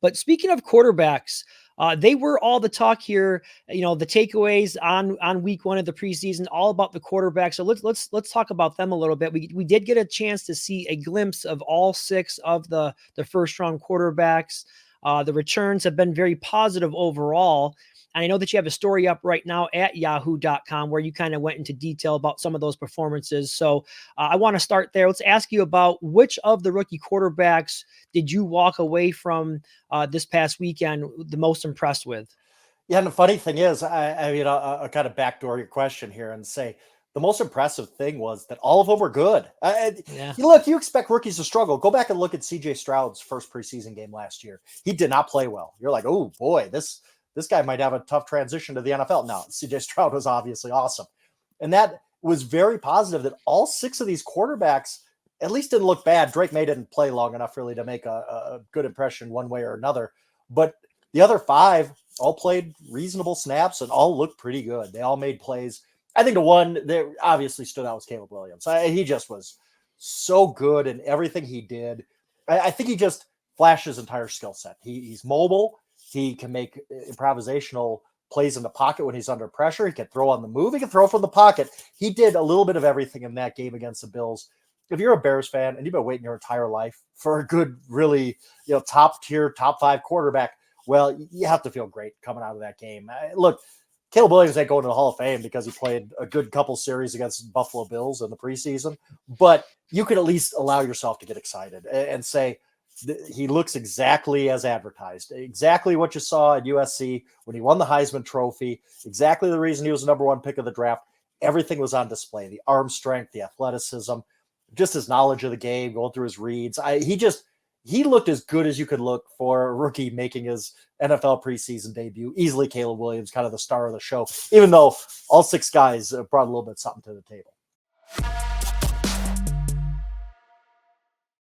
But speaking of quarterbacks, they were all the talk here. The takeaways on week one of the preseason, all about the quarterback. So let's talk about them a little bit. We did get a chance to see a glimpse of all 6 of the first round quarterbacks. The returns have been very positive overall. And I know that you have a story up right now at yahoo.com where you kind of went into detail about some of those performances. So I want to start there. Let's ask you about which of the rookie quarterbacks did you walk away from this past weekend the most impressed with? Yeah, and the funny thing is, I'll kind of backdoor your question here and say the most impressive thing was that all of them were good. Yeah. You expect rookies to struggle. Go back and look at C.J. Stroud's first preseason game last year. He did not play well. You're like, oh boy, this guy might have a tough transition to the NFL. No, C.J. Stroud was obviously awesome, and that was very positive. That all 6 of these quarterbacks at least didn't look bad. Drake May didn't play long enough really to make a good impression one way or another, but the other 5 all played reasonable snaps and all looked pretty good. They all made plays. I think the one that obviously stood out was Caleb Williams. He just was so good in everything he did. I think he just flashed his entire skill set. He's mobile. He can make improvisational plays in the pocket when he's under pressure. He can throw on the move. He can throw from the pocket. He did a little bit of everything in that game against the Bills. If you're a Bears fan and you've been waiting your entire life for a good, really, top tier, top 5 quarterback, well, you have to feel great coming out of that game. Look, Caleb Williams ain't going to the Hall of Fame because he played a good couple series against Buffalo Bills in the preseason, but you could at least allow yourself to get excited and say he looks exactly as advertised, exactly what you saw at USC when he won the Heisman Trophy, exactly the reason he was the number 1 pick of the draft. Everything was on display, the arm strength, the athleticism, just his knowledge of the game, going through his reads. He looked as good as you could look for a rookie making his NFL preseason debut. Easily Caleb Williams, kind of the star of the show, even though all 6 guys brought a little bit something to the table.